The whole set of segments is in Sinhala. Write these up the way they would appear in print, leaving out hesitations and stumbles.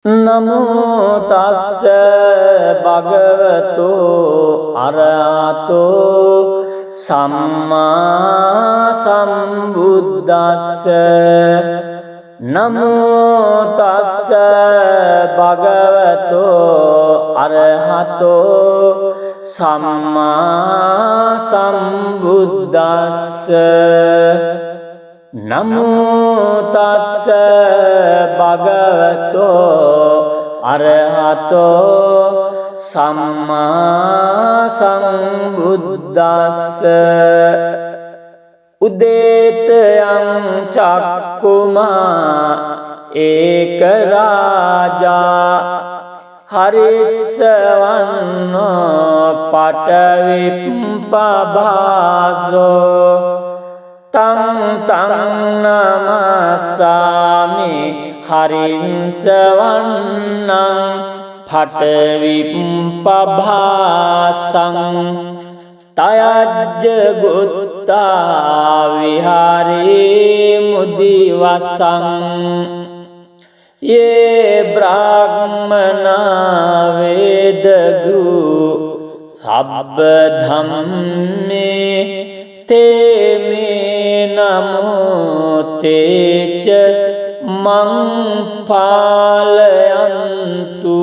නමෝ තස්ස භගවතු අරහතෝ සම්මා සම්බුද්දස්ස නමෝ තස්ස භගවතු අරහතෝ සම්මා සම්බුද්දස්ස නමෝ තස්ස භගවතු අරහතෝ සම්මා සම්බුද්දස්ස උදේතයං චක්කුමා ඒක රාජා හරිස්සවන්නෝ පඨවිප්පභාසෝ තං නමස්සාමි හරිස්සවන්නං පඨවිප්පභාසං තයජ්ජ ගුත්තා විහාරේ මුදිවසං යේ බ්‍රාහ්මනා වේදගු සබ්බ ධම්මේ තේමේ නමෝ තේච මං පාලයන්තු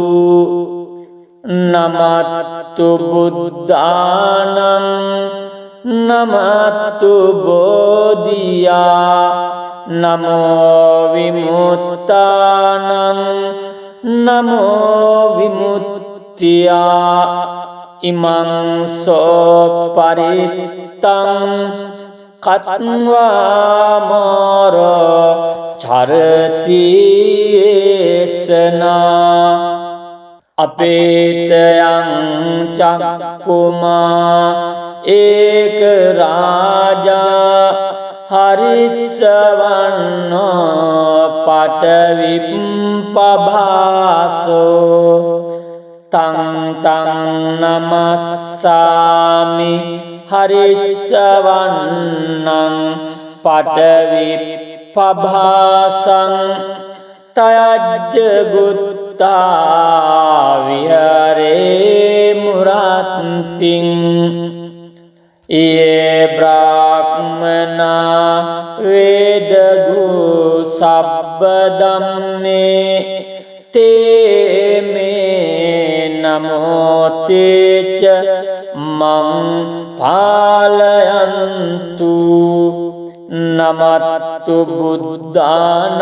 නමත්තු බුද්ධානං නමත්තු බෝධියා නමෝ විමුක්තානං නමෝ විමුක්තියා ඉමං සෝ පරිත්තං කත්වාමර චරති ඒසනා අපේතයං චක්කුමා ඒක රාජා හරිස්සවන්නෝ පඨවිප්පභාසෝ තං නමස්සාමි හරිස්සවන්නං පඨවිප්පභාසං තයජ්ජ ගුත්තා විහාරේ මුරත්තිං යේ බ්‍රාහ්මනා වේදගු සබ්බ ධම්මේ තේමේ නමෝ තේච මං පාලයන්තු නමත්තු බුද්ධානං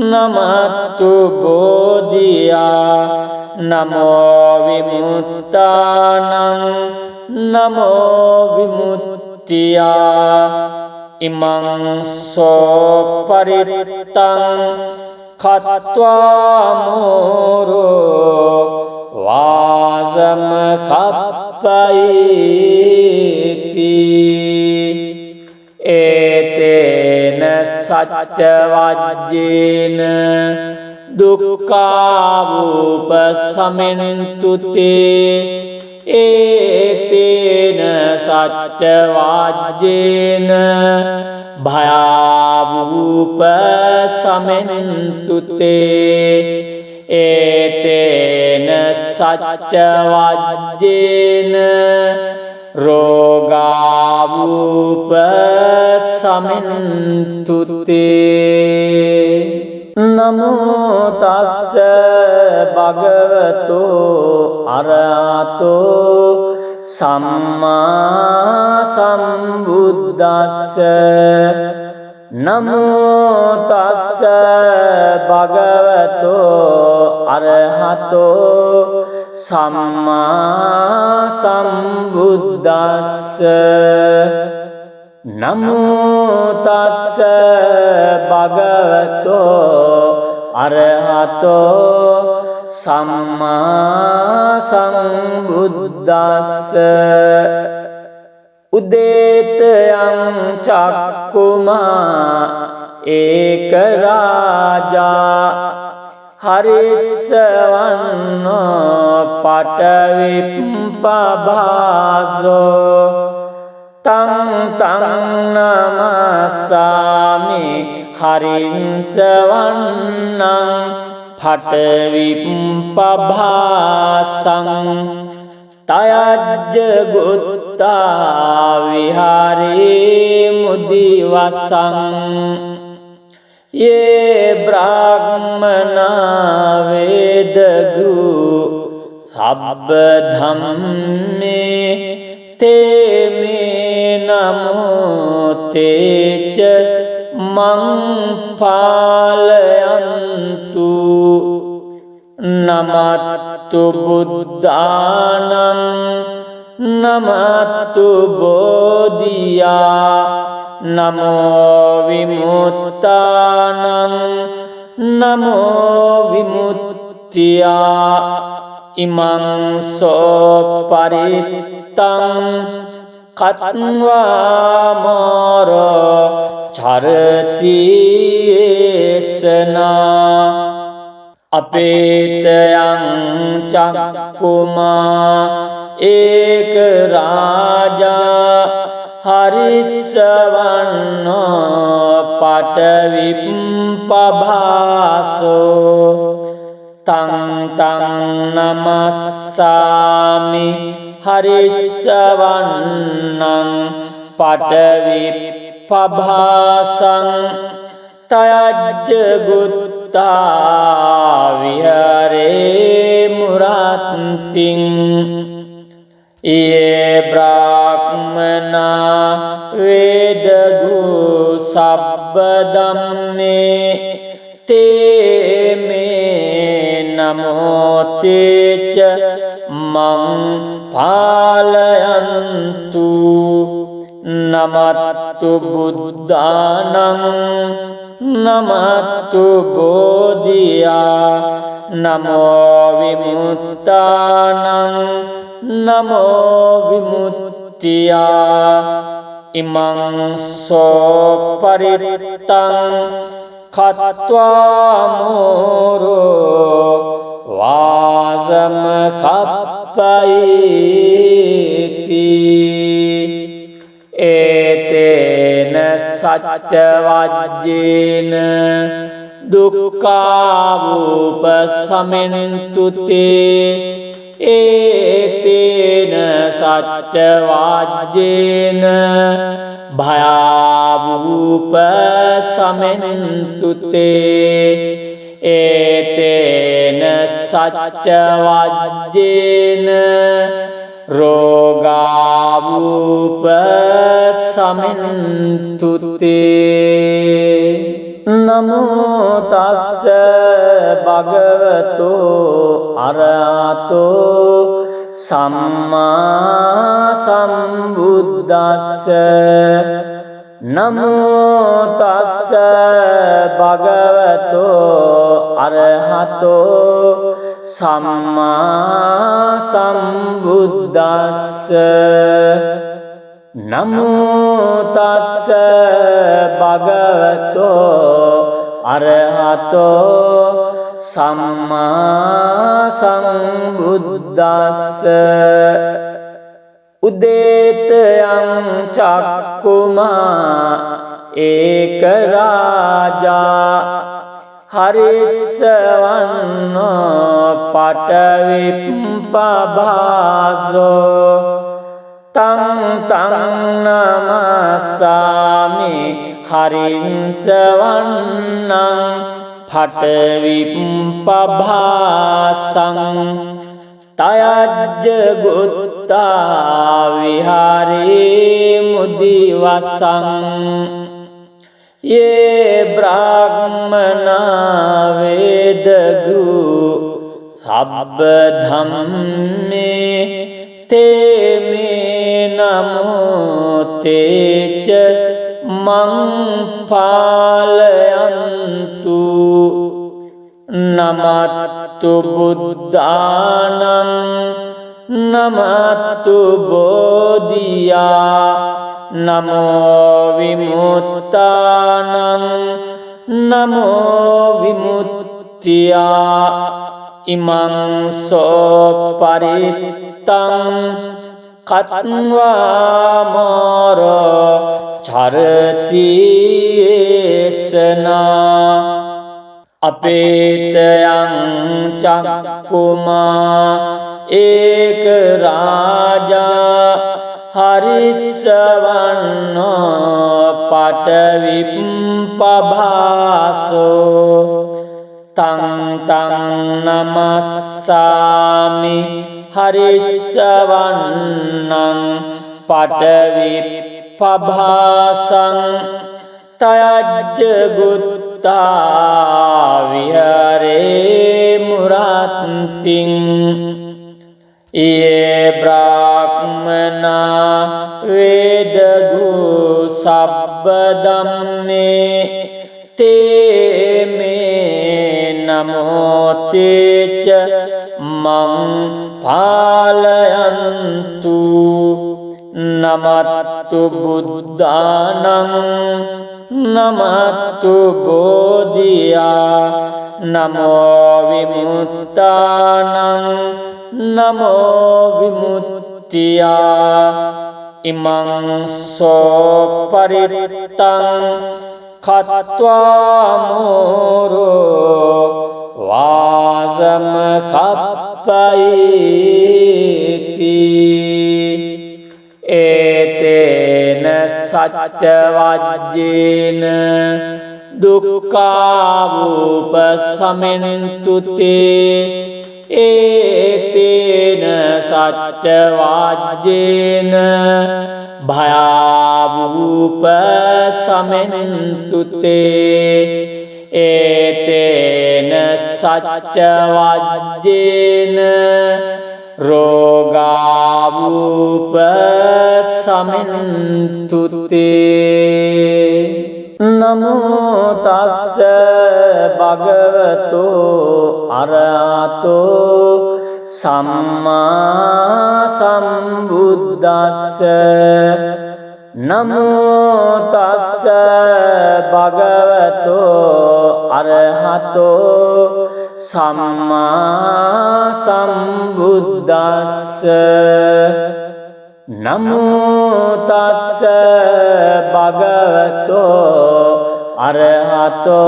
නමත්තු බෝධියා නමෝ විමුක්තානං නමෝ විමුක්තියා ඉමං සෝ පරිත්තං කତ୍වා මෝරෝ වාසම කප්පයිති ඒතේන සච්ච වජ්ජේන දුක්ඛාවූප සමෙන්තුතේ ඒතේන සච්ච වජ්ජේන භයාවූප සමෙන්තුතේ ඒතේන සච්ච වජ්ජේන රෝගාවූප සමෙන්තුතේ නමෝ තස්ස භගවතු අරහතෝ සම්මා සම්බුද්දස්ස නමෝ තස්ස භගවතු අරහතෝ සම්මා සම්බුද්දස්ස නමෝ තස්ස භගවතු අරහතෝ සම්මා සම්බුද්දස්ස උදේතයං චක්කුමා ඒක රාජා හරිස්සවන්නෝ පඨවිප්පභාසෝ තං නමස්සාමි හරිස්සවන්නං පටවිප්පභාසං තයජ්ජ ගුත්තා විහාරේ මුදිවසං යේ බ්‍රාහ්මනා වේදගු සබ්බ ධම්මේ තේ මේ නමෝ තේච මං පාලයන්තු නමත්තු බුද්ධානං නමත්තු බෝධියා නමෝ විමුක්තානං නමෝ විමුක්තියා ඉමං සෝ පරිත්තං කତ୍වා මෝර චරති ඒසනා අපේතයං චක්කුමා ඒක රාජා හරිස්සවන්නෝ පටවිප්පභාසෝ තං තං නමස්සාමි හරිස්සවන්නං පටවිප්පභාසං තයජ්ජ ගුත්තා විහාරේ මුරත්තිං යේ බ්‍රාහ්මනා වේදගු සබ්බ ධම්මේ තේ මේ නමෝ තේච මං පාලයන්තු නමත්තු බුද්ධානං නමත්තු බෝධියා නමෝ විමුක්තානං නමෝ විමුක්තියා ඉමං සෝ පරිත්තං කତ୍වා මෝරෝ වාසම කප්පයිති ඒතේන සච්ච වජ්ජේන දුක්ඛාවූප සමෙන්තුතේ ඒතේන සච්ච වජ්ජේන භයාවූප සමෙන්තුතේ ඒතේන සච්ච වජ්ජේන රෝගාවූප සමෙන්තුතේ නමෝ තස්ස භගවතෝ අරහතෝ සම්මා සම්බුද්දස්ස නමෝ තස්ස භගවතෝ අරහතෝ සම්මා සම්බුද්දස්ස නමෝ තස්ස භගවතෝ අරහතෝ සම්මා සම්බුද්දස්ස උදේතයං චක්කුමා ඒක රාජා හරිස්සවන්නෝ පටවිප්පභාසෝ තං තං නමස්සාමි හරිස්සවන්නං පටවිප්පභාසං තයජ්ජ ගුත්තා විහාරේ මුදිවසං යේ බ්‍රාහ්මනා වේදගු සබ්බ ධම්මේ තේ මේ නමෝ තේච මං පාලයන්තු නමත්තු බුද්ධානං නමත්තු බෝධියා නමෝ විමුක්තානං නමෝ විමුක්තියා ඉමං සෝ පරිත්තං කତ୍වා මෝර චරති ඒසනා अपेतयं चक्कुमा एक राजा हरिस्सवन्नो पटविप्पभासो तं तं नमस्सामि हरिस्सवन्नं पटविप्पभासं तयज्जगुत्ता विहरे मुरान्तिं ये ब्राह्मणा वेदगु सब्बदम्मे ते मे नमोते च मं पालयन्तु नमस्तु बुद्धानं नमस्तु बोधिया नमो विमुक्तानं नमो विमुक्त्या इमं सोपरितं खत्वा मोरो वासमकप्पयेति एतेन सच्चवाज्येन दुःखावुपशमन्तु ते एतेन सच्चवाज्येन भयावुपशमन्तु ते एतेन सच्चवाज्येन रोगावुपशमन्तु ते नमो तस्स भगवतो अरहतो सम्मा सम्बुद्दस्स नमो तस्स भगवतो अरहतो सम्मा सम्बुद्दस्स नमो तस्स भगवतो अरहतो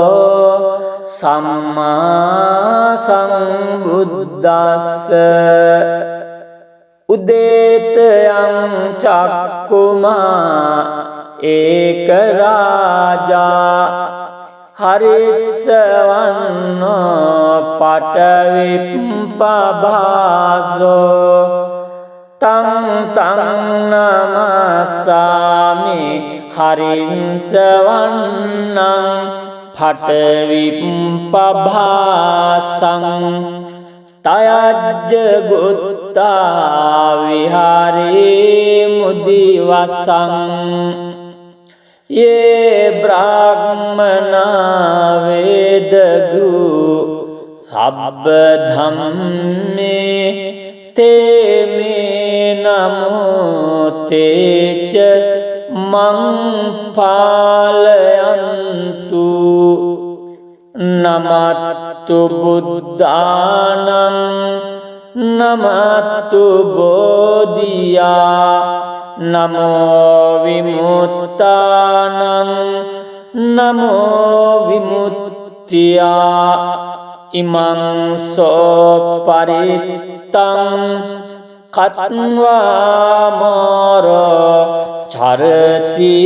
सम्मा सम्बुद्दस्स उदेतयं चक्कुमा एक राजा हरिस्सवन्नो पटविप्पभासो तं तं नमस्सामि हरिस्सवन्नं पटविप्पभासं तयज्जगुत्ता विहारे मुदिवसं ये ब्राह्मणा वेदगु सब्बधम्मे ते मे नमोते च मं पालयन्तु नमस्तु बुद्धानं नमस्तु बोधिया नमो विमुक्तानं नमो विमुक्त्या इमं सोपरितं खत्वा मोरो चरति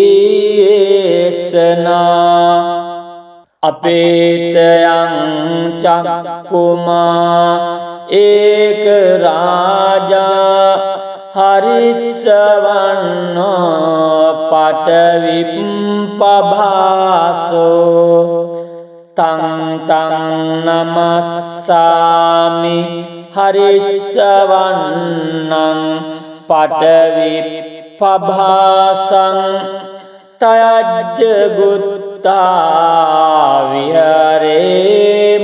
येषणा अपेतयं चक्कुमा एक राजा हरिस्सवन्नो पटविप्पभासो तं तं नमस्सामि हरिस्सवन्नं पटविप्पभासं तयज्जगुत्ता विहरे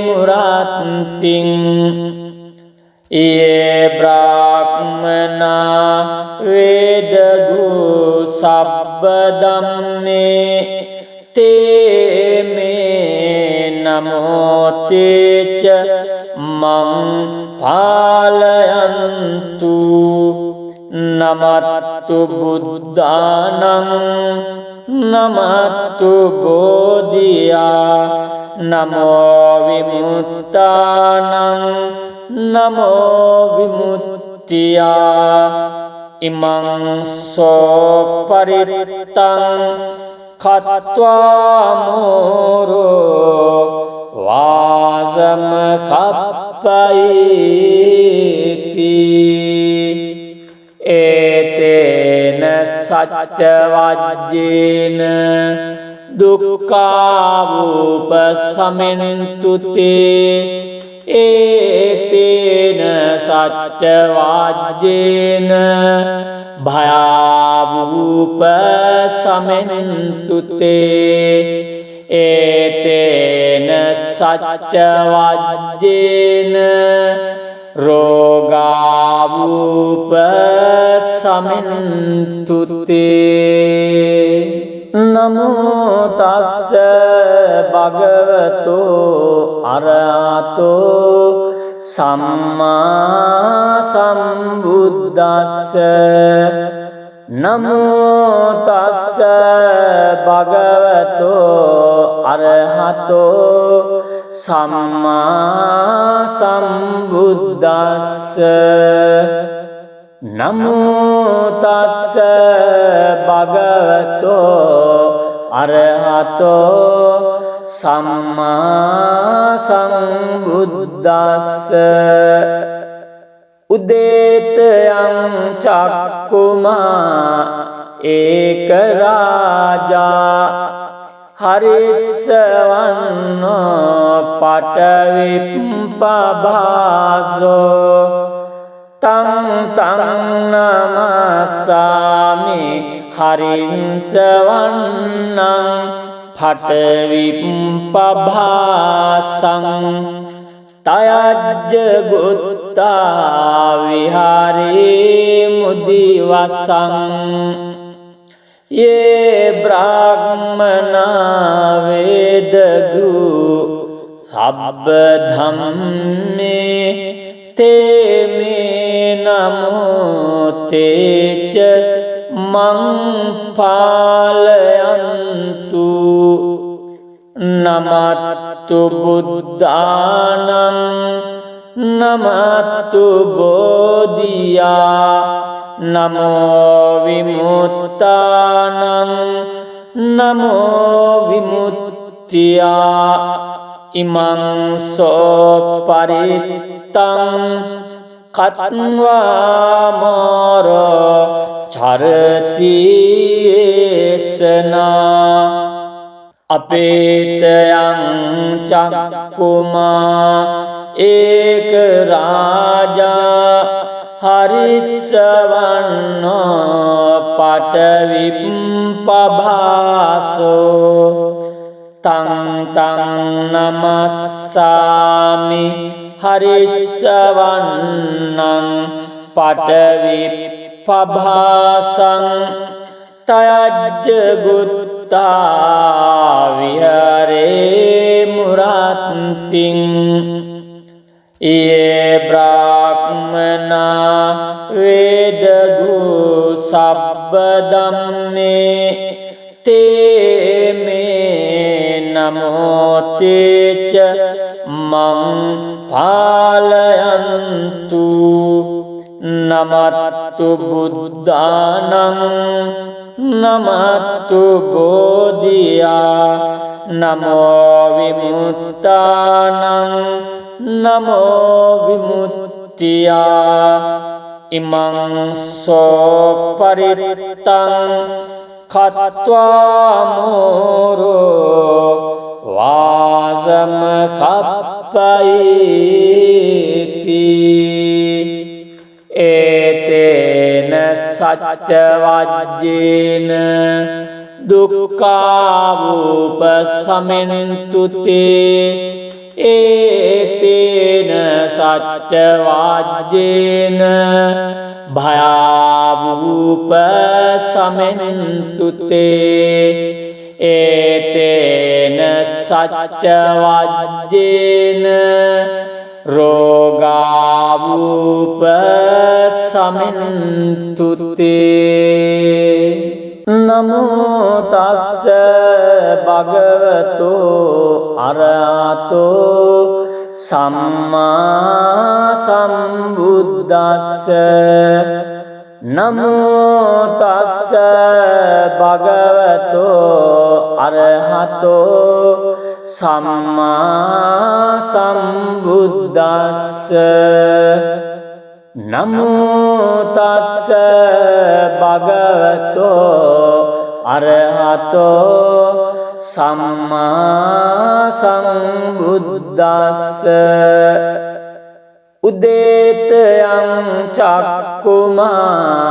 मुरान्तिं ये ब्राह्मणा वेदगु सब्बदम्मे ते मे नमोते च मं पालयन्तु नमस्तु बुद्धानं नमस्तु बोधिया නමෝ විමුක්තානං නමෝ විමුක්තියා ඉමං සෝ පරිත්තං කତ୍වා මෝරෝ වාසම කප්පයිති ඒතේන සච්ච වජ්ජේන දුක්ඛාවූප සමෙන්තුතේ ඒතේන සච්ච වජ්ජේන භයාවූප සමෙන්තුතේ ඒතේන සච්ච වජ්ජේන රෝගාවූප සමෙන්තුතේ නමෝ තස්ස භගවතෝ අරහතෝ සම්මා සම්බුද්දස්ස නමෝ තස්ස භගවතෝ අරහතෝ සම්මා සම්බුද්දස්ස නමෝ තස්ස භගවතෝ අරහතෝ සම්මා සම්බුද්දස්ස උදේතයං චක්කුමා ඒක රාජා හරිස්සවන්නෝ පටවිප්පභාසෝ තං තං නමස්සාමි හරිස්සවන්නං පටවිප්පභාසං තයජ්ජ ගුත්තා විහාරේ මුදිවසං යේ බ්‍රාහ්මනා වේදගු සබ්බ ධම්මේ තේමේ නමෝ තේච මං පාලයන්තු නමත්තු බුද්ධානං නමත්තු බෝධියා නමෝ විමුක්තානං නමෝ විමුක්තියා ඉමං සෝ පරිත්තං කତ୍වා මෝරෝ චරති ඒසනා අපේතයං චක්කුමා ඒක රාජා හරිස්සවන්නෝ පටවිප්පභාසෝ තං තං නමස්සාමි හරිස්සවන්නං පටවිප්පභාසං තයජ්ජ ගුත්තා විහාරේ මුරත්තිං යේ බ්‍රාහ්මනා වේදගු සබ්බ ධම්මේ තේමේ නමෝ තේච මං පාලයන්තු නමත්තු බුද්ධානං නමත්තු බෝධියා නමෝ විමුක්තානං නමෝ විමුක්තියා ඉමං සෝ පරිත්තං කତ୍වා මෝරෝ වාසම කප්පයිති ඒතේන සච්ච වජ්ජේන දුක්ඛාවූප සමෙන්තුතේ ඒතේන සච්ච වජ්ජේන භයාවූප සමෙන්තුතේ ඒතේන සච්ච වජ්ජේන රෝගාවූප සමෙන්තුතේ නමෝ තස්ස භගවතෝ අරහතෝ සම්මා සම්බුද්දස්ස නමෝ තස්ස භගවතෝ අරහතෝ සම්මා සම්බුද්දස්ස නමෝ තස්ස භගවතෝ අරහතෝ සම්මා සම්බුද්දස්ස උදේතයං චක්කුමා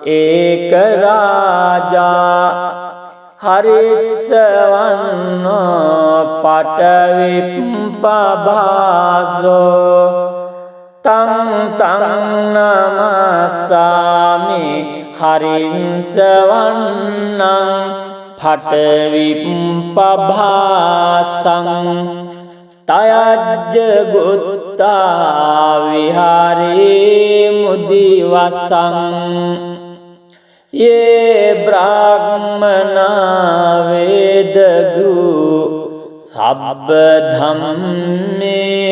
ඒක රාජා හරිස්සවන්නෝ පටවිප්පභාසෝ තං තං නමස්සාමි හරිස්සවන්නං පටවිප්පභාසං තයජ්ජ ගුත්තා විහාරේ මුදිවසං යේ බ්‍රාහ්මනා වේදගු සබ්බ ධම්මේ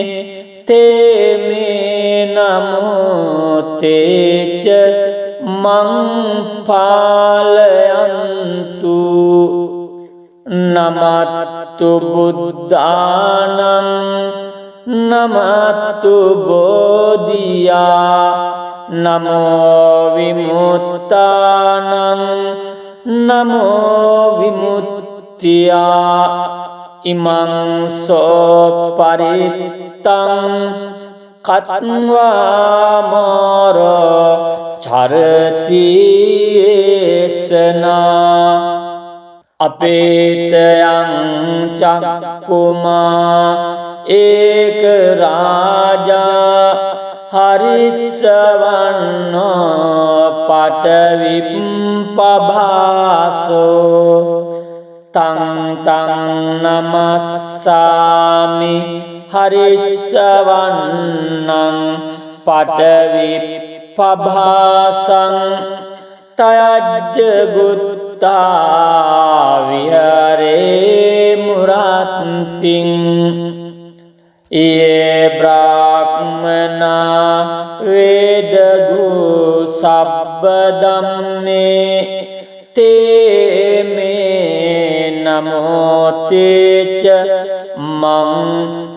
තේමේ නමෝ තේච මං පාලයන්තු නමත්තු බුද්ධානං නමත්තු බෝධියා නමෝ විමුක්තානං නමෝ විමුක්තියා ඉමං සෝ පරිත්තං කත්වා මෝර චරති ඒසනා අපේතයං චක්කුමා ඒක රාජා හරිස්සවන්නෝ පටවිප්පභාසෝ තං තං නමස්සාමි හරිස්සවන්නං පටවිප්පභාසං තයජ්ජ ගුත්තා විහාරේ මුරත්තිං යේ බ්‍රාහ්මනා වේදගු සබ්බ ධම්මේ තේමේ නමෝ තේච මං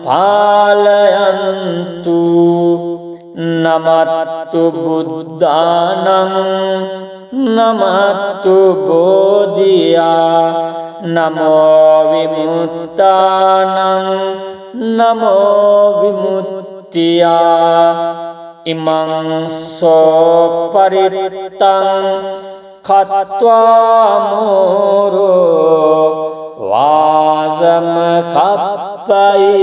පාලයන්තු නමත්තු බුද්ධානං නමත්තු බෝධියා නමෝ විමුක්තානං නමෝ විමුක්තියා ඉමං සෝ පරිත්තං කତ୍වා මෝරෝ වාසම කප්පයිති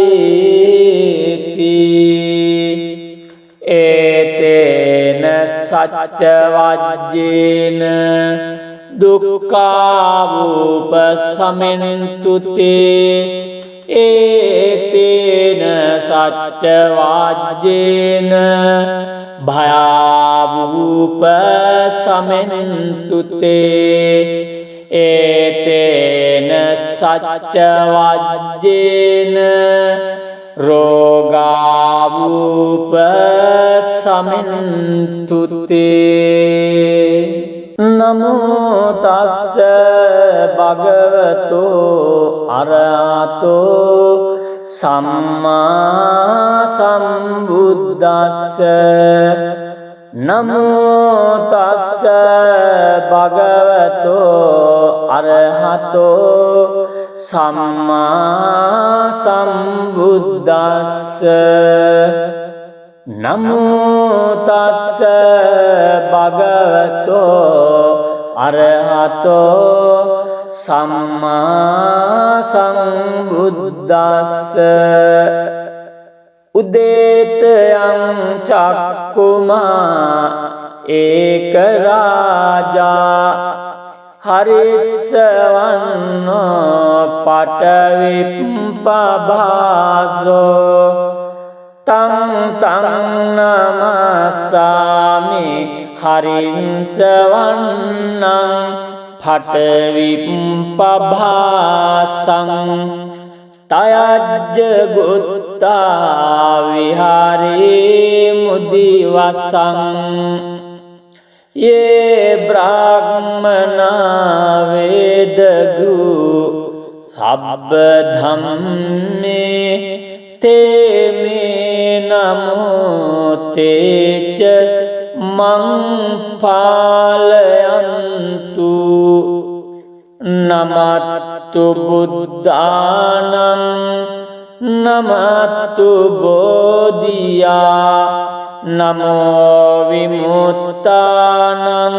ඒතේන සච්ච වජ්ජේන දුක්ඛාවූප සමෙන්තුතේ ඒතේන සච්ච වජ්ජේන භයාවූප සමෙන්තුතේ ඒතේන සච්ච වජ්ජේන රෝගාවූප සමෙන්තුතේ නමෝ තස්ස භගවතෝ අරහතෝ සම්මා සම්බුද්දස්ස නමෝ තස්ස භගවතෝ අරහතෝ සම්මා සම්බුද්දස්ස නමෝ තස්ස භගවතෝ අරහතෝ සම්මා සම්බුද්දස්ස උදේතයං චක්කුමා ඒක රාජා හරිස්සවන්නෝ පටවිප්පභාසෝ තං තං නමස්සාමි හරිස්සවන්නං පටවිප්පභාසං तयज्ज गुत्ता विहारे मुदिवसं ये ब्राह्मणा वेदगु सब धम्मे ते मे नमो ते च मं पालयन्तु नमस्तु बुद्धानं नमस्तु बोधिया नमो विमुक्तानं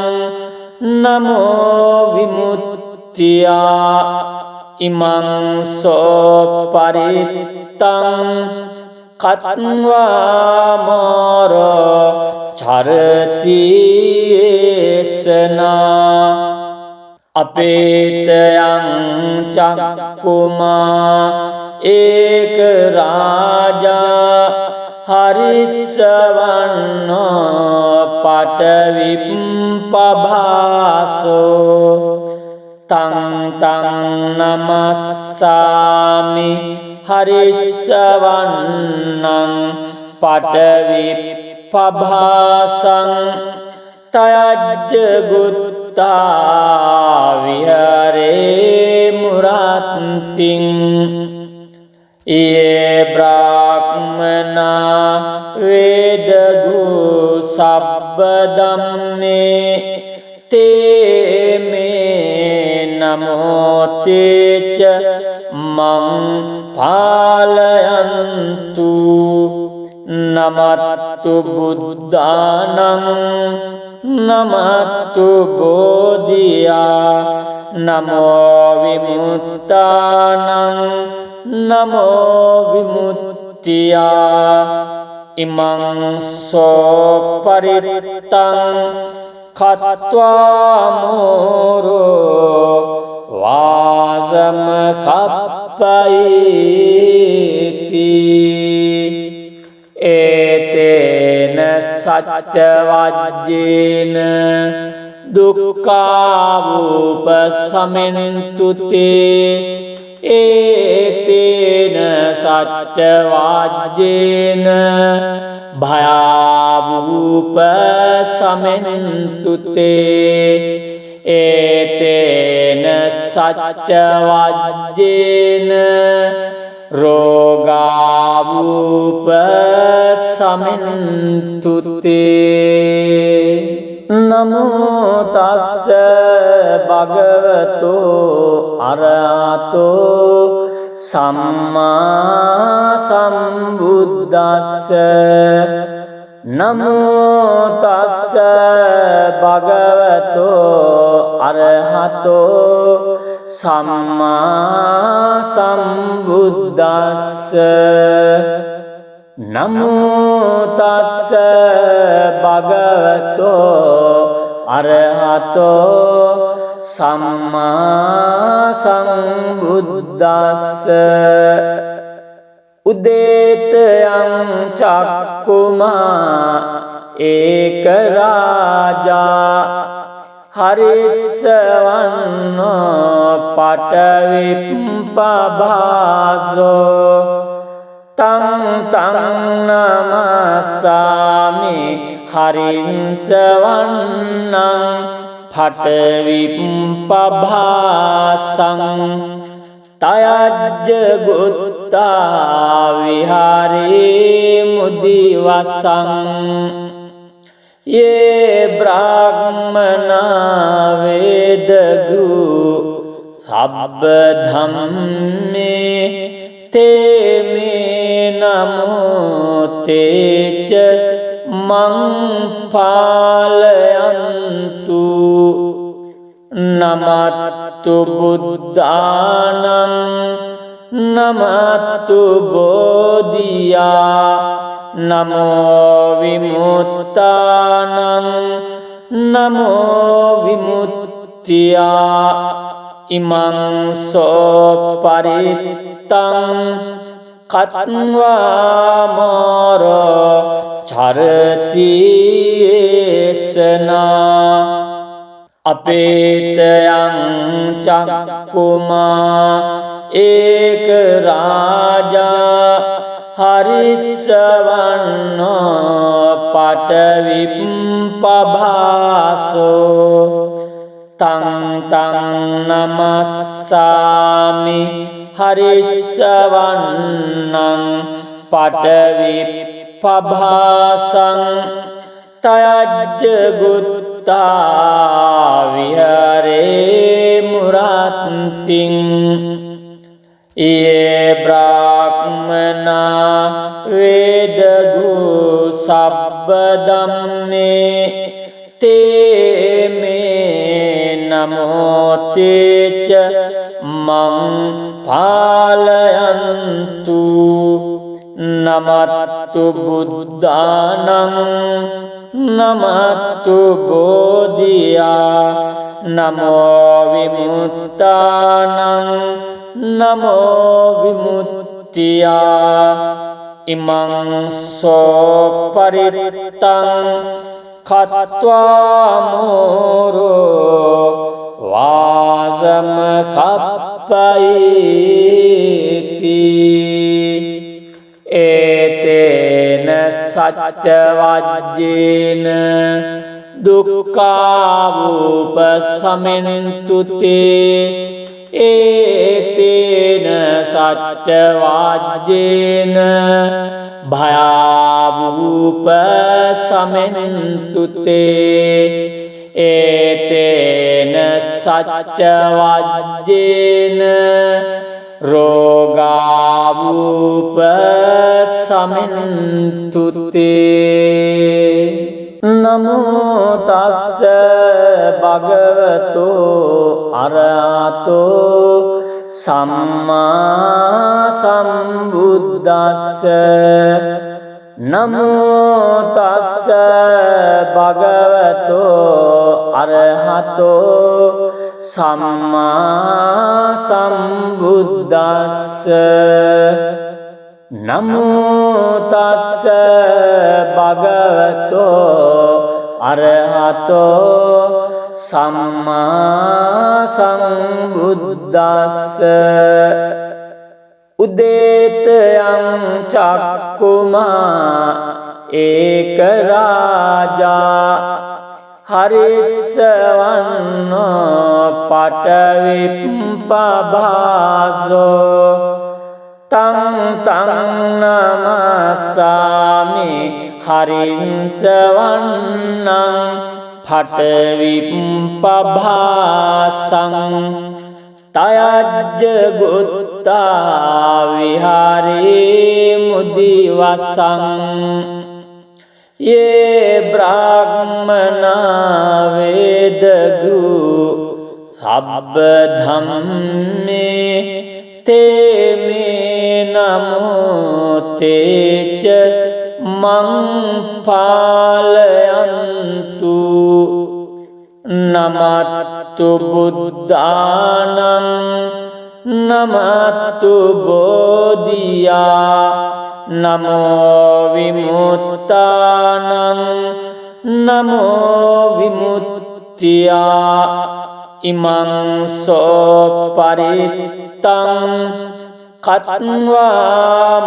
नमो विमुक्त्या इमं सोपरितं कत्वा मोर चरति येषना अपेतयं चक्कुमा एक राजा हरिस्सवन्नो पटविपभासो तं तं नमस्सामि हरिस्सवन्नं पटविपभासं तयज्ज गुत्ता विहरे मुरान्तिं ये ब्राह्मणा वेदगु सब्बदम्मे ते मे नमो ते च मं पालयन्तु नमस्तु बुद्धानं नमस्तु बोधिया नमो विमुक्तानं नमो विमुक्त्या इमं सोपरितं कत्वा मोरो वासमकप्पयेति एतेन सच्चवाज्येन दुःखावुपशमन्तु ते एतेन सच्चवाज्येन भयावुपशमन्तु ते एतेन सच्चवाज्येन रोगावुपशमन्तु ते नमो तस्स भगवतो अरहतो सम्मा सम्बुद्धस्स नमो तस्स भगवतो अरहतो सम्मा सम्बुद्धस्स नमो तस्स भगवतो अरहतो सम्मा सम्बुद्धस्स उदेतयं चक्कुमा एक राजा हरिस्सवन्नो पटविपभासो तं तं नमस्सामि हरिस्सवन्नं पटविपभासं तयज्ज गुत्ता विहारे मुदिवसं ये ब्राह्मणा वेदगु सब्बधम्मे ते मे नमो ते च मं पालयन्तु नमस्तु बुद्धानं नमस्तु बोधिया नमो विमुक्तानं नमो विमुक्त्या इमं सोपरितं कत्वा मोर चरति येषना अपेतयं चक्कुमा एक राजा हरिस्सवन्नो पटविप्पभासो तं तं नमस्सामि हरिस्सवन्नं पटविप्पभासं तयज्जगुत्ता विहरे मुरान्तिं ये ब्राह्मणा वेदगु सब्बदम्मे ते मे नमोते च मं पालयन्तु नमस्तु बुद्धानं नमस्तु बोधिया नमो विमुक्तानं नमो विमुक्त्या इमं सोपरितं खत्वा मोरो वासमकप्पयेति एतेन सच्चवाज्येन दुःखावुपशमन्तु ते एतेन सच्चवाज्येन भयावुपशमन्तु ते एतेन सच्चवाज्येन रोगावुपशमन्तु ते नमो तस्स भगवतो अरहतो सम्मा सम्बुद्दस्स नमो तस्स भगवतो अरहतो सम्मा सम्बुद्दस्स नमो तस्स भगवतो अरहतो सम्मा सम्बुद्दस्स उदेतयं चक्कुमा एक राजा हरिस्सवन्नो पटविप्पभासो तं तं नमस्सामि हरिस्सवन्नं पटविप्पभासं तयज्जगुत्ता विहारे मुदिवसं ये ब्राह्मणा वेदगु सब्बधम्मे ते मे नमोते च मं पालयन्तु नमस्तु बुद्धानं नमस्तु बोधिया नमो विमुक्तानं नमो विमुक्त्या इमं सोपरितं खत्वा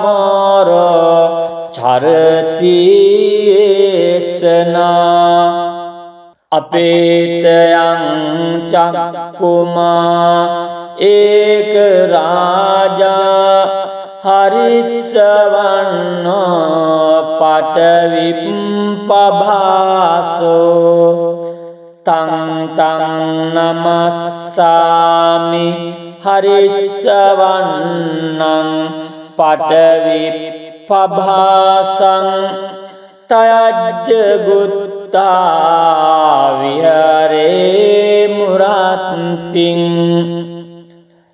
मोरो चरति येषणा अपेतयं चक्कुमा एक राजा हरिस्सवन्नो पटविप्पभासो तं तं नमस्सामि हरिस्सवन्नं पटविप्पभासं तयज्जगुत्ता विहरे मुरान्तिं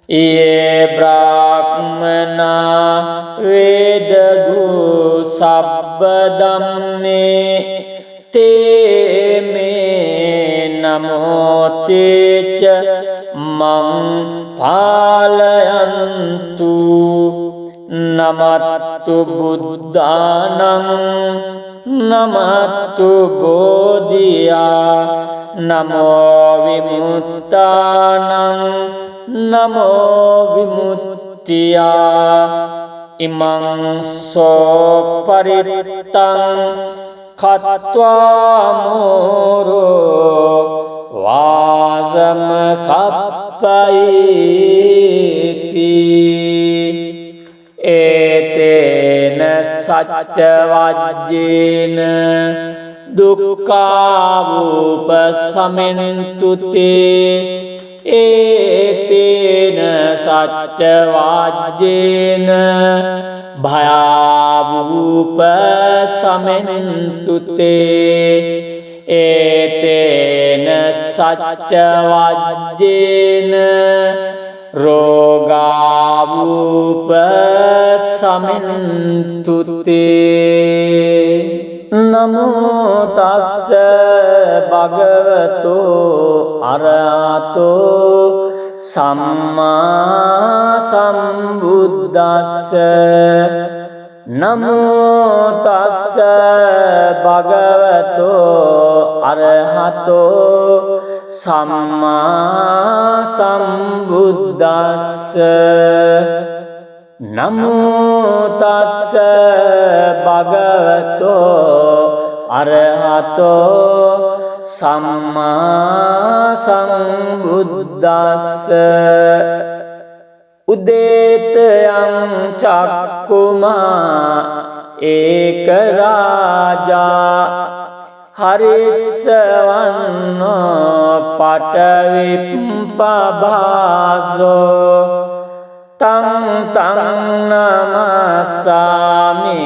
ये ब्राह्मणा वेदगु सब्बदम्मे ते मे नमोते च मं पालयन्तु नमस्तु बुद्धानं नमस्तु बोधिया नमो विमुक्तानं नमो विमुक्त्या විමුක්තියා ඉමං සෝ පරිත්තං කତ୍වා මෝරෝ වාසම කප්පයිති ඒතේන සච්ච වජ්ජේන දුක්ඛාවූප සමෙන්තුතේ ඒතේන සච්ච වජ්ජේන භයාවූප සමෙන්තුතේ ඒතේන සච්ච වජ්ජේන රෝගාවූප සමෙන්තුතේ නමෝ තස්ස භගවතෝ අරහතෝ සම්මා සම්බුද්දස්ස නමෝ තස්ස භගවතෝ අරහතෝ සම්මා සම්බුද්දස්ස නමෝ තස්ස භගවතෝ අරහතෝ සම්මා සම්බුද්දස්ස උදේතයං චක්කුමා ඒක රාජා හරිස්සවන්නෝ පටවිප්පභාසෝ තං තං නමස්සාමි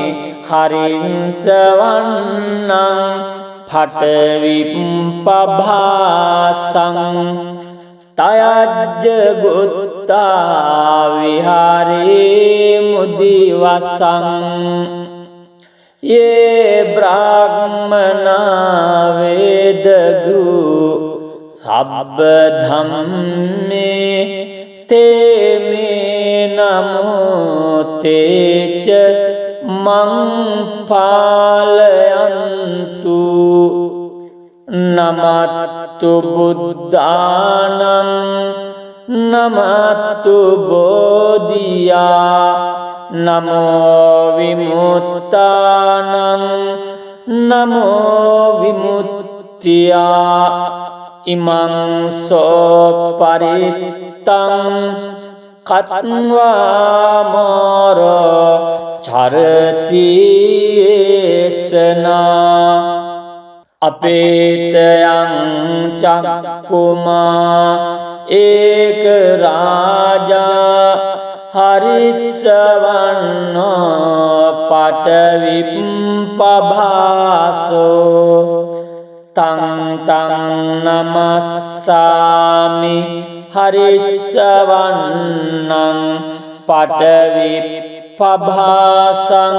හරිස්සවන්නං පටවිප්පභාසං තයජ්ජ ගුත්තා විහාරේ මුදිවසං යේ බ්‍රාහ්මනා වේදගු සබ්බ ධම්මේ තේමේ නමෝ තේච මං පාලයන්තු නමත්තු බුද්ධානං නමත්තු බෝධියා නමෝ විමුක්තානං නමෝ විමුක්තියා ඉමං සෝ පරිත්තං කତ୍වා මෝරෝ චරති ඒසනා අපේතයං චක්කුමා ඒක රාජා හරිස්සවන්නෝ පටවිප්පභාසෝ තං තං නමස්සාමි හරිස්සවන්නං පටවිප්පභාසං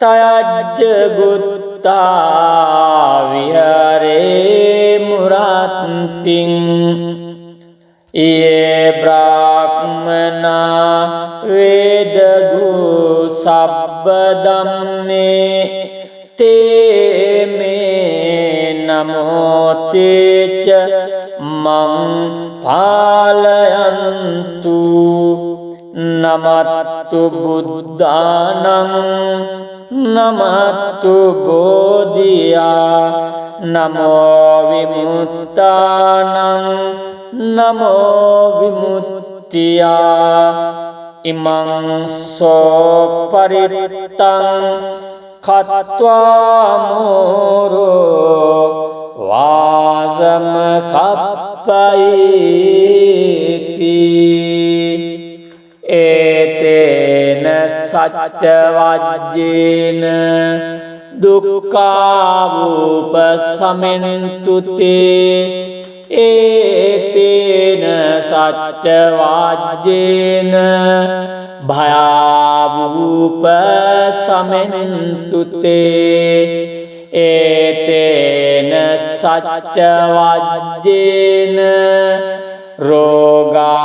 තයජ්ජ ගුත්තා විහාරේ මුරත්තිං යේ බ්‍රාහ්මනා වේදගු සබ්බ ධම්මේ තේමේ නමෝ තේච මං පාලයන්තු නමත්තු බුද්ධානං නමත්තු බෝධියා නමෝ විමුක්තානං නමෝ විමුක්තියා ඉමං සෝ පරිත්තං කତ୍වා මෝරෝ වාසම කප්පයිති ඒතේන සච්ච වජ්ජේන දුක්ඛාවූප සමෙන්තුතේ ඒතේන සච්ච වජ්ජේන භයාවූප සමෙන්තුතේ ඒතේන සච්ච වජ්ජේන රෝගාවූප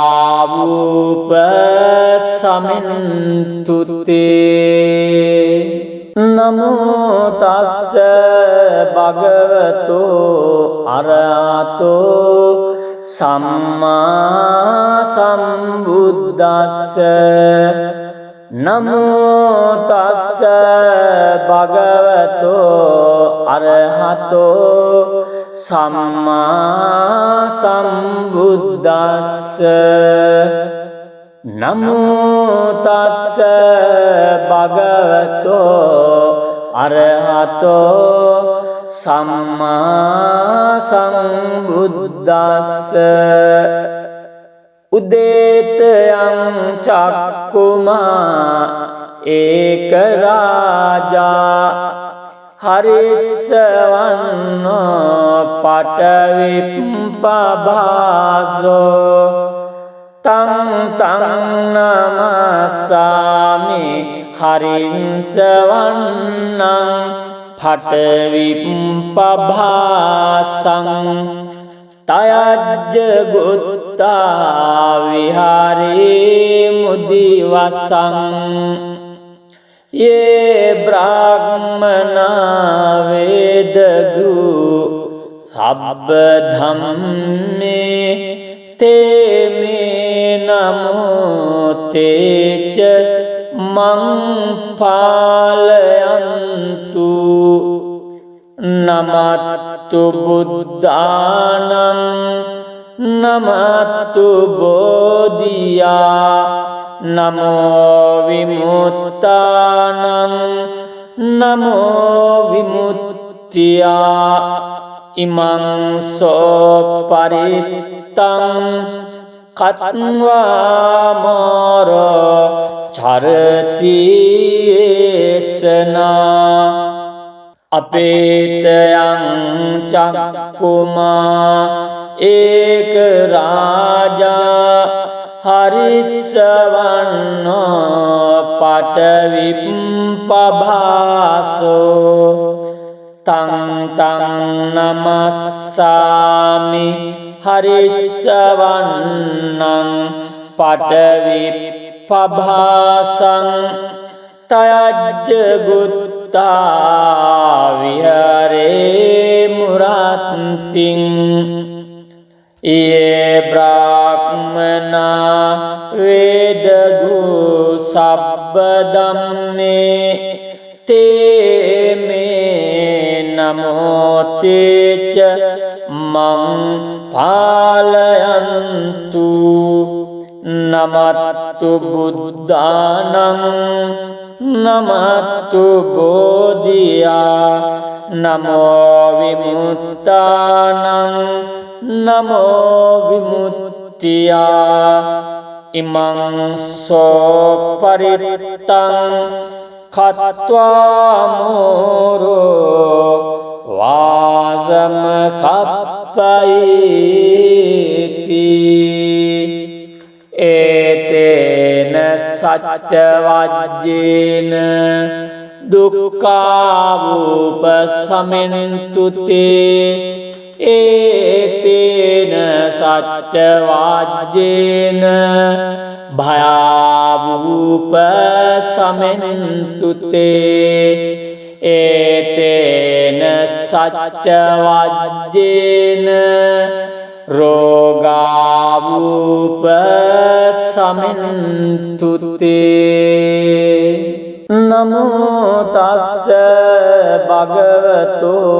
සමෙන්තුතේ නමෝ තස්ස භගවතෝ අරහතෝ සම්මා සම්බුද්දස්ස නමෝ තස්ස භගවතෝ අරහතෝ සම්මා සම්බුද්දස්ස නමෝ තස්ස භගවතෝ අරහතෝ සම්මා සම්බුද්දස්ස උදේතයං චක්කුමා ඒක රාජා හරිස්සවන්නෝ පටවිප්පභාසෝ තං තං නමස්සාමි හරිස්සවන්නං පටවිප්පභාසං තයජ්ජ ගුත්තා විහාරේ මුදිවසං යේ බ්‍රාහ්මනා වේදගු සබ්බ ධම්මේ තේමේ නමෝ තේච මං පාලයන්තු නමත්තු බුද්ධානං නමත්තු බෝධියා නමෝ විමුක්තානං නමෝ විමුක්තියා ඉමං සෝ පරිත්තං කත්වා මෝර චරති ඒසනා අපේතයං චක්කුමා ඒක රාජා හරිස්සවන්නෝ පටවිප්පභාසෝ තං තං නමස්සාමි හරිස්සවන්නං පටවිප්පභාසං තයජ්ජ ගුත්තා විහාරේ මුරත්තිං යේ බ්‍රාහ්මනා වේදගු සබ්බ ධම්මේ තේමේ නමෝ තේච මං පාලයන්තු නමත්තු බුද්ධානං නමත්තු බෝධියා නමෝ විමුක්තානං නමෝ විමුක්තියා ඉමං සෝ පරිත්තං කତ୍වා මෝරෝ වාසම කප්පයිති ඒතේන සච්ච වජ්ජේන දුක්ඛාවූප සමෙන්තුතේ ඒතේන සච්ච වජ්ජේන භයාවූප සමෙන්තුතේ ඒතේන සච්ච වජ්ජේන රෝගාවූප සමෙන්තුතේ නමෝ තස්ස භගවතෝ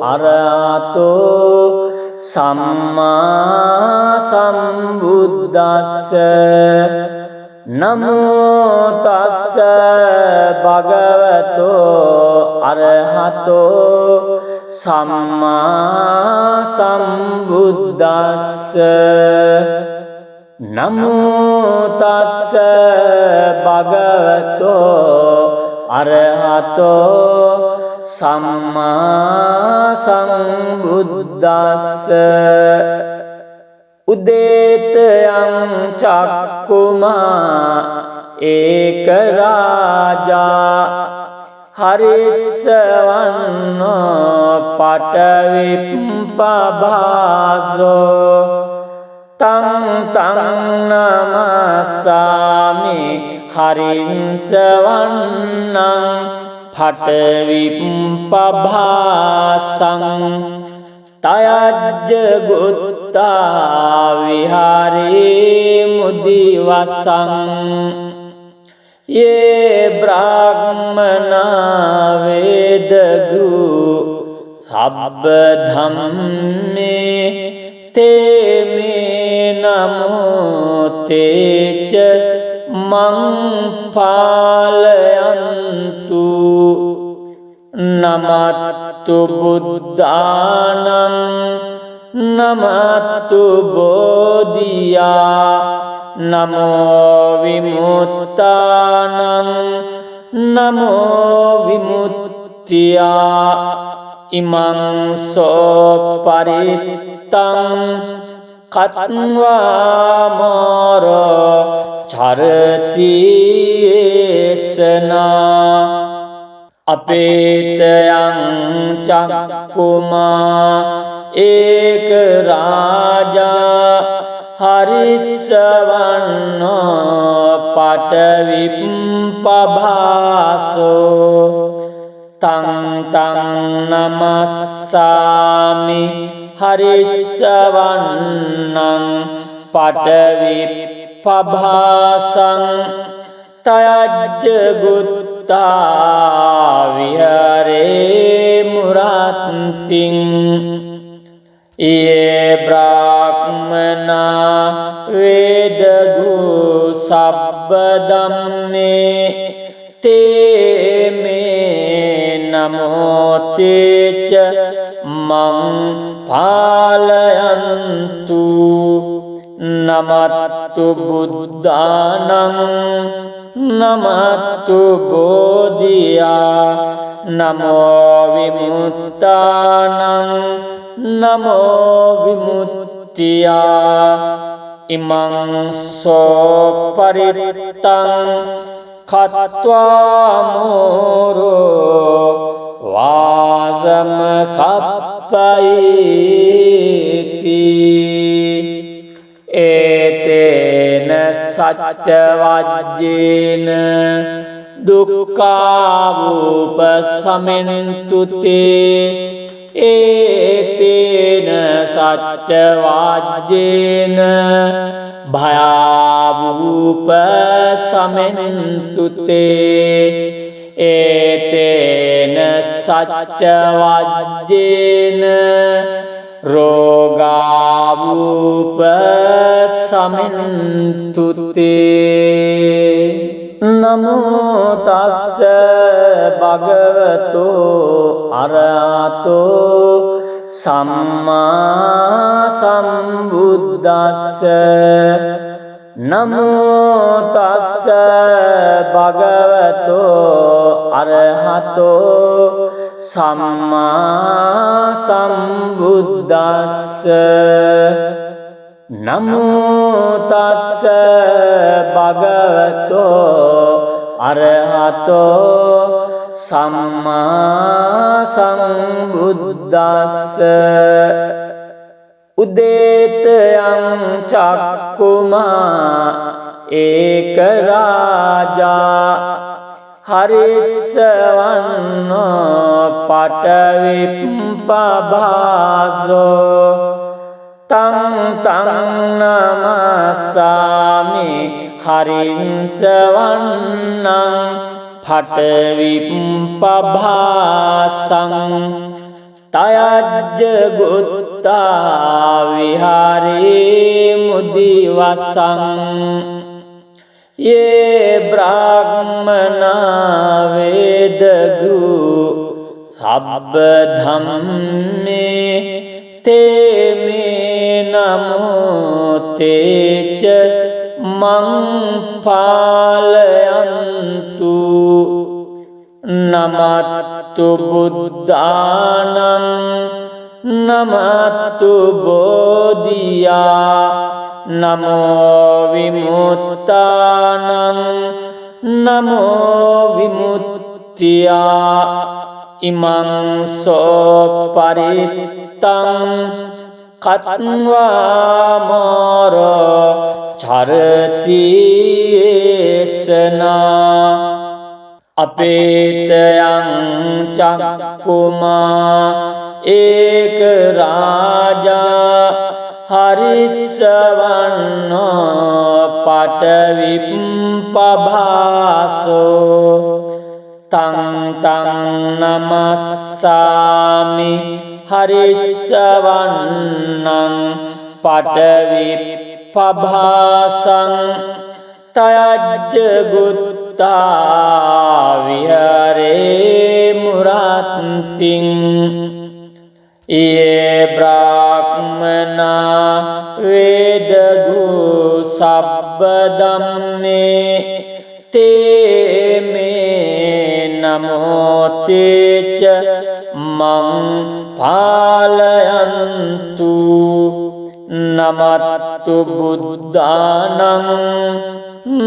අරහතෝ සම්මා සම්බුද්දස්ස නමෝ තස්ස භගවතෝ අරහතෝ සම්මා සම්බුද්දස්ස නමෝ තස්ස භගවතෝ අරහතෝ සම්මා සම්බුද්දස්ස උදේතයං චක්කුමා ඒක රාජා හරිස්සවන්නෝ පටවිප්පභාසෝ තං තං නමස්සාමි හරිස්සවන්නං පටවිප්පභාසං තයජ්ජ ගුත්තා විහාරේ මුදිවසං යේ බ්‍රාහ්මනා වේදගු සබ්බ ධම්මේ තේ මේ නමෝ තේච මං පාලයන්තු නමත්තු බුද්ධානං නමත්තු බෝධියා නමෝ විමුක්තානං නමෝ විමුක්තියා ඉමං සෝ පරිත්තං කත්වා මෝර චරති ඒසනා අපේතයං චක්කුමා ඒක රාජා හරිස්සවන්නෝ පටවිප්පභාසෝ තං තං නමස්සාමි හරිස්සවන්නං පටවිප්පභාසං තයජ්ජ ගුත්තා විහාරේ මුරත්තිං යේ බ්‍රාහ්මනා වේදගු සබ්බ ධම්මේ තේ මේ නමෝ තේච මං පාලයන්තු නමත්තු බුද්ධානං නමත්තු බෝධියා නමෝ විමුක්තානං නමෝ විමුක්තියා ඉමං සෝ පරිත්තං කତ୍වා මෝරෝ වාසම කප්පයිති ඒතේන සච්ච වජ්ජේන දුක්ඛාවූප සමෙන්තුතේ ඒතේන සච්ච වජ්ජේන භයාවූප සමෙන්තුතේ ඒතේන සච්ච වජ්ජේන රෝගාවූප සමෙන්තුතේ නමෝ තස්ස භගවතෝ අරහතෝ සම්මා සම්බුද්දස්ස නමෝ තස්ස භගවතෝ අරහතෝ සම්මා සම්බුද්දස්ස නමෝ තස්ස භගවතෝ අරහතෝ සම්මා සම්බුද්දස්ස උදේතයං චක්කුමා ඒක රාජා හරිස්සවන්නෝ පටවිප්පභාසෝ තං තං නමස්සාමි හරිස්සවන්නං පටවිප්පභාසං තයජ්ජ ගුත්තා විහාරේ මුදිවසං යේ බ්‍රාහ්මනා වේදගු සබ්බ ධම්මේ තේ මේ නමෝ තේච මං පාලයන්තු නමත්තු බුද්ධානං නමත්තු බෝධියා නමෝ විමුක්තානං නමෝ විමුක්තියා ඉමං සෝ පරිත්තං කත්වා මෝර චරති ඒසනා अपेतयं चक्कुमा एक राजा हरिस्सवन्नो पटविप्पभासो तं तं नमस्सामि हरिस्सवन्नं पटविप्पभासं तयज्जगुत्ता विहरे मुरान्तिं ये ब्राह्मणा वेदगु सब्बदम्मे ते मे नमोते च मं पालयन्तु नमस्तु बुद्धानं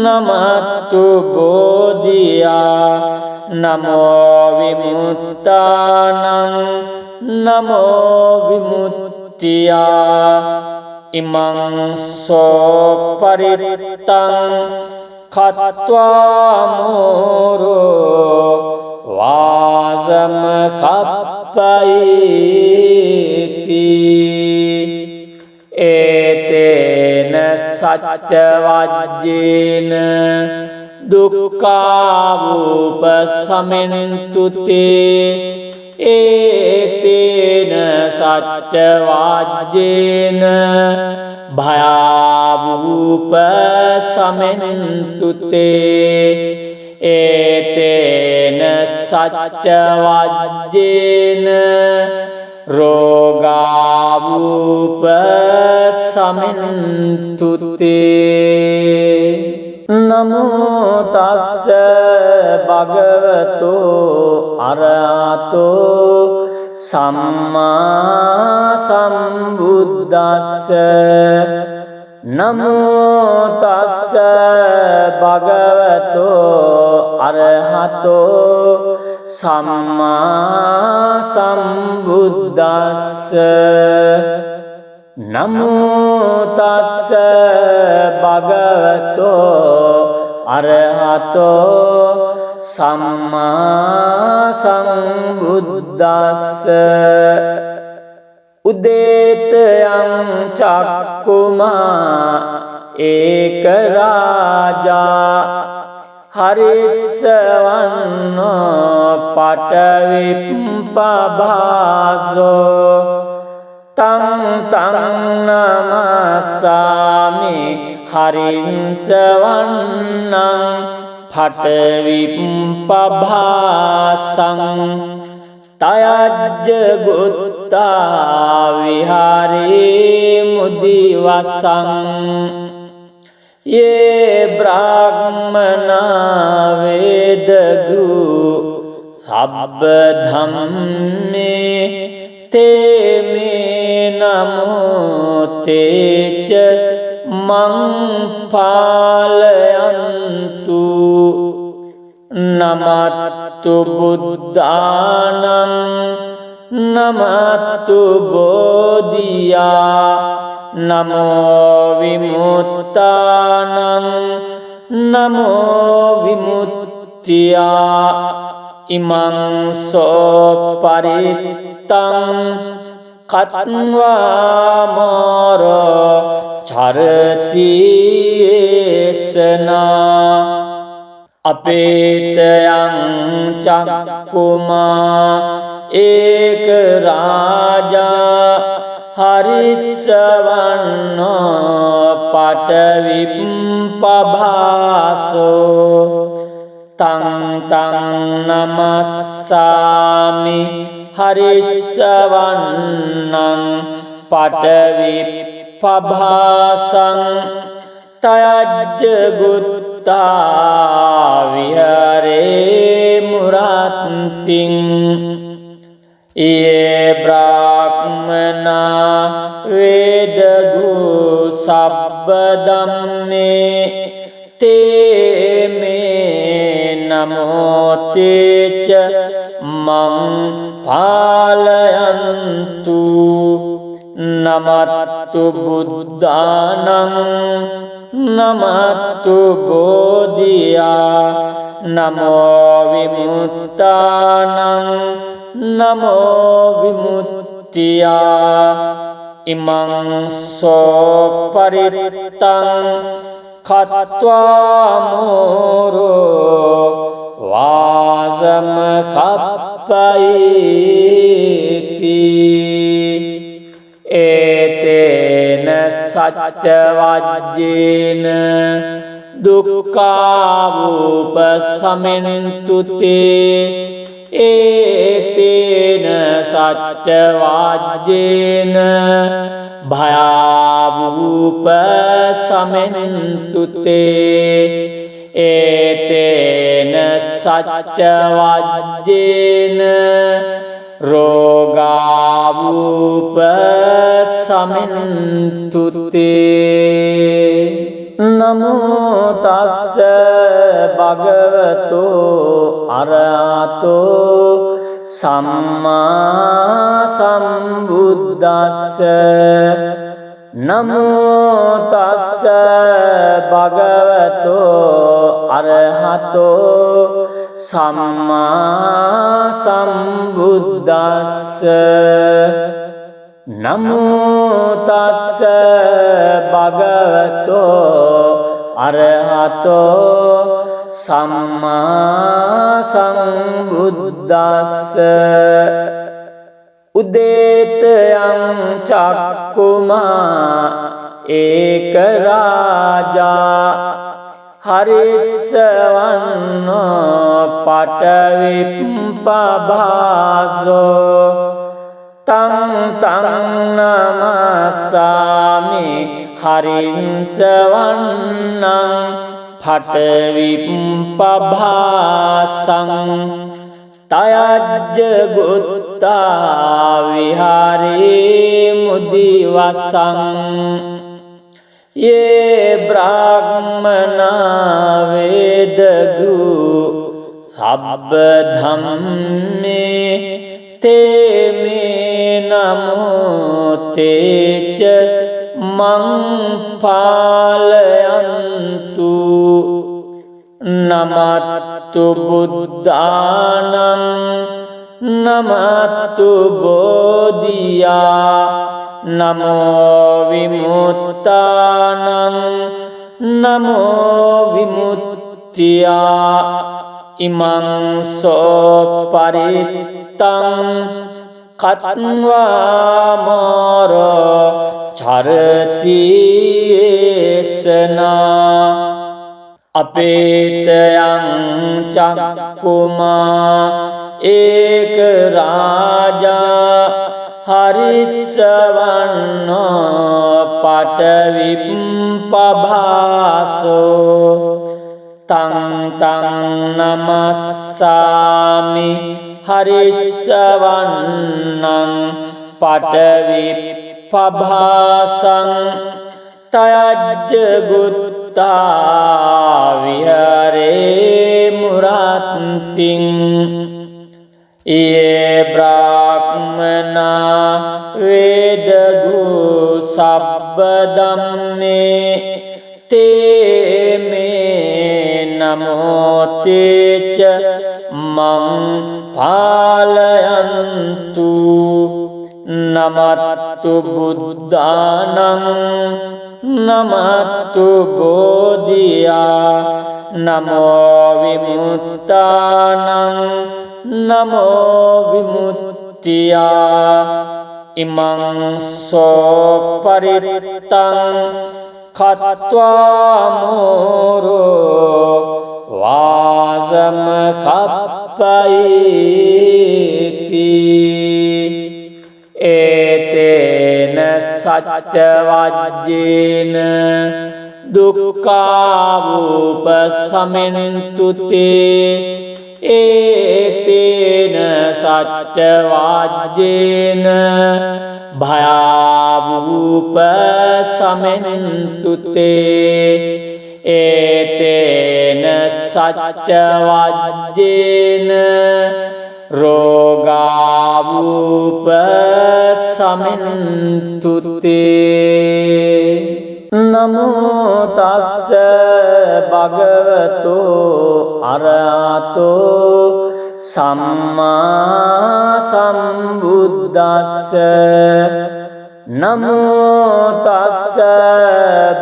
नमस्तु बोधिया नमो विमुक्तानं नमो विमुक्त्या इमं सोपरितं खत्वा मोरो वासमकप्पयेति एतेन सच्चवाज्येन दुःखावुपशमन्तु ते एतेन सच्चवाज्येन भयावुपशमन्तु ते एतेन सच्चवाज्येन रोगावुपशमन्तु ते नमो तस्स भगवतो अरहतो सम्मा सम्बुद्दस्स नमो तस्स भगवतो अरहतो सम्मा सम्बुद्दस्स नमो तस्स भगवतो अरहतो सम्मा सम्बुद्दस्स उदेतयं चक्कुमा एक राजा हरिस्सवन्नो पटविप्पभासो तं तं नमस्सामि हरिस्सवन्नं पटविप्पभासं तयज्जगुत्ता विहारे मुदिवसं ये ब्राह्मणा वेदगु सब्बधम्मे ते मे नमोते च मं पालयन्तु नमस्तु बुद्धानं नमस्तु बोधिया नमो विमुक्तानं नमो विमुक्त्या इमं सोपरितं खत्वा मोरो चरति येषणा अपेतयं चक्कुमा एक राजा हरिस्सवन्नो पटविप्पभासो तं तं नमस्सामि हरिस्सवन्नं पटविप्पभासं तयज्जगुत्ता विहरे मुरान्तिं ये ब्राह्मणा वेदगु सब्बदम्मे ते मे नमोते च मं पालयन्तु नमस्तु बुद्धानं नमस्तु बोधिया නමෝ විමුක්තානං නමෝ විමුක්තියා ඉමං සෝ පරිත්තං කତ୍වා මෝරෝ වාසම කප්පයිති ඒතේන සච්ච වජ්ජේන දුක්ඛාවූප සමෙන්තුතේ ඒතේන සච්ච වජ්ජේන භයාවූප සමෙන්තුතේ ඒතේන සච්ච වජ්ජේන රෝගාවූප සමෙන්තුතේ නමෝ තස්ස භගවතෝ අරහතෝ සම්මා සම්බුද්දස්ස නමෝ තස්ස භගවතෝ අරහතෝ සම්මා සම්බුද්දස්ස නමෝ තස්ස භගවතෝ අරහතෝ සම්මා සම්බුද්දස්ස උදේතයං චක්කුමා ඒක රාජා හරිස්සවන්නෝ පටවිප්පභාසෝ තං තං නමස්සාමි හරිස්සවන්නං පටවිප්පභාසං තයජ්ජ ගුත්තා විහාරේ මුදිවසං යේ බ්‍රාහ්මනා වේදගු සබ්බ ධම්මේ තේමේ නමෝ තේච මං පාලයන්තු නමත්තු බුද්ධානං නමත්තු බෝධියා නමෝ විමුක්තානං නමෝ විමුක්තියා ඉමං සෝ පරිත්තං කତ୍වා මෝරෝ චරති ඒසනා අපේතයං චක්කුමා ඒක රාජා හරිස්සවන්නෝ පටවිප්පභාසෝ තං තං නමස්සාමි හරිස්සවන්නං පටවිප්පභාසං තයජ්ජ ගුත්තා විහාරේ මුරත්තිං යේ බ්‍රාහ්මනා වේදගු සබ්බ ධම්මේ තේමේ නමෝ තේච මං පාලයන්තු නමත්තු බුද්ධානං නමත්තු බෝධියා නමෝ විමුක්තානං නමෝ විමුක්තියා ඉමං සෝ පරිත්තං කତ୍වා මෝරෝ වාසම කප්පයිති ඒතේන සච්ච වජ්ජේන දුක්ඛාවූප සමෙන්තුතේ ඒතේන සච්ච වජ්ජේන භයාවූප සමෙන්තුතේ ඒතේන සච්ච වජ්ජේන රෝගාවූප සමෙන්තුතේ නමෝ තස්ස භගවතෝ අරහතෝ සම්මා සම්බුද්දස්ස නමෝ තස්ස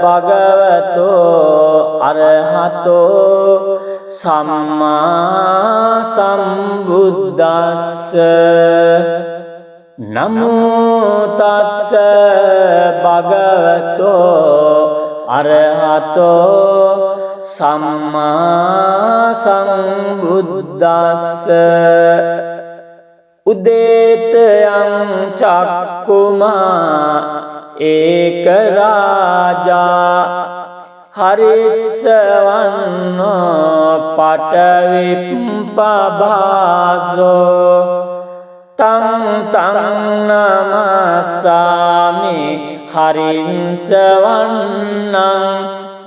භගවතෝ අරහතෝ සම්මා සම්බුද්දස්ස නමෝ තස්ස භගවතෝ අරහතෝ සම්මා සම්බුද්දස්ස උදේතයං චක්කුමා ඒක රාජා හරිස්සවන්නෝ පටවිප්පභාසෝ තං තං නමස්සාමි හරිස්සවන්නං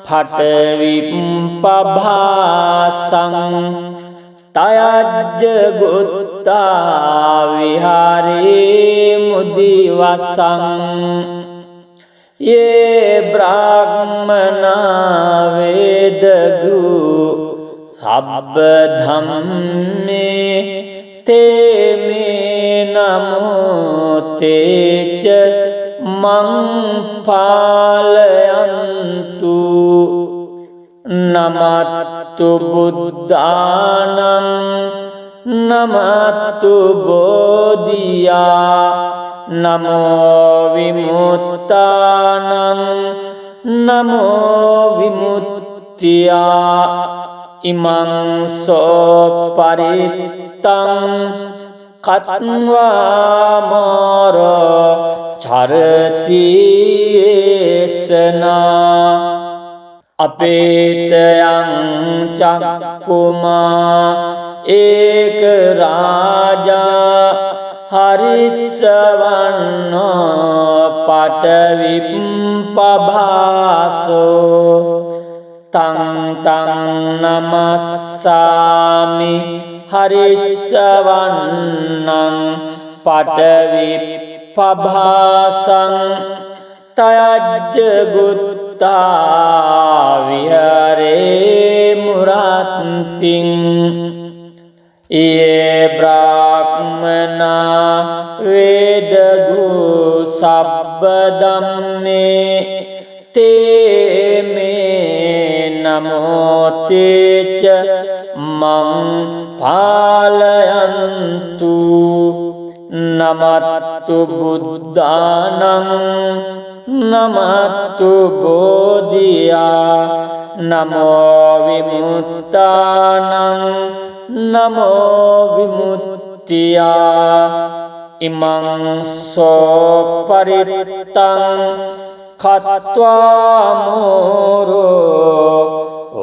පටවිප්පභාසං තයජ්ජ ගුත්තා විහාරේ මුදිවසං යේ බ්‍රාහ්මනා වේදගු සබ්බ ධම්මේ තේමේ නමෝ තේච මං පාලයන්තු නමත්තු බුද්ධානං නමත්තු බෝධියා නමෝ විමුක්තානං නමෝ විමුක්තියා ඉමං සෝ පරිත්තං කත්වා මෝර චරති ඒසනා අපේතයං චක්කුමා ඒක රාජා හරිස්සවන්නෝ පටවිප්පභාසෝ තං තං නමස්සාමි හරිස්සවන්නං පටවිප්පභාසං තයජ්ජ ගුත්තා විහාරේ මුරත්තිං යේ බ්‍රාහ්මනා වේදගු සබ්බ ධම්මේ තේමේ නමෝ තේච මං පාලයන්තු නමත්තු බුද්ධානං නමත්තු බෝධියා නමෝ විමුක්තානං නමෝ විමුක්තියා ඉමං සෝ පරිත්තං කତ୍වා මෝරෝ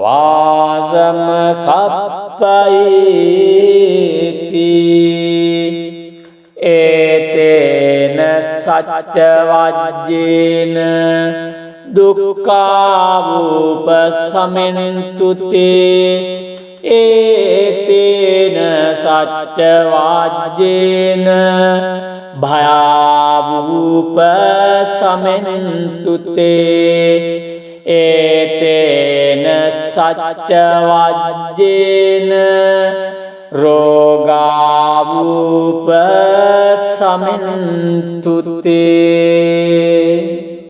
වාසම කප්පයිති ඒතේන සච්ච වජ්ජේන දුක්ඛාවූප සමෙන්තුතේ ඒතේන සච්ච වාජ්ජේන භයාවූප සමෙන්තුතේ ඒතේන සච්ච වාජ්ජේන රෝගාවූප සමෙන්තුතේ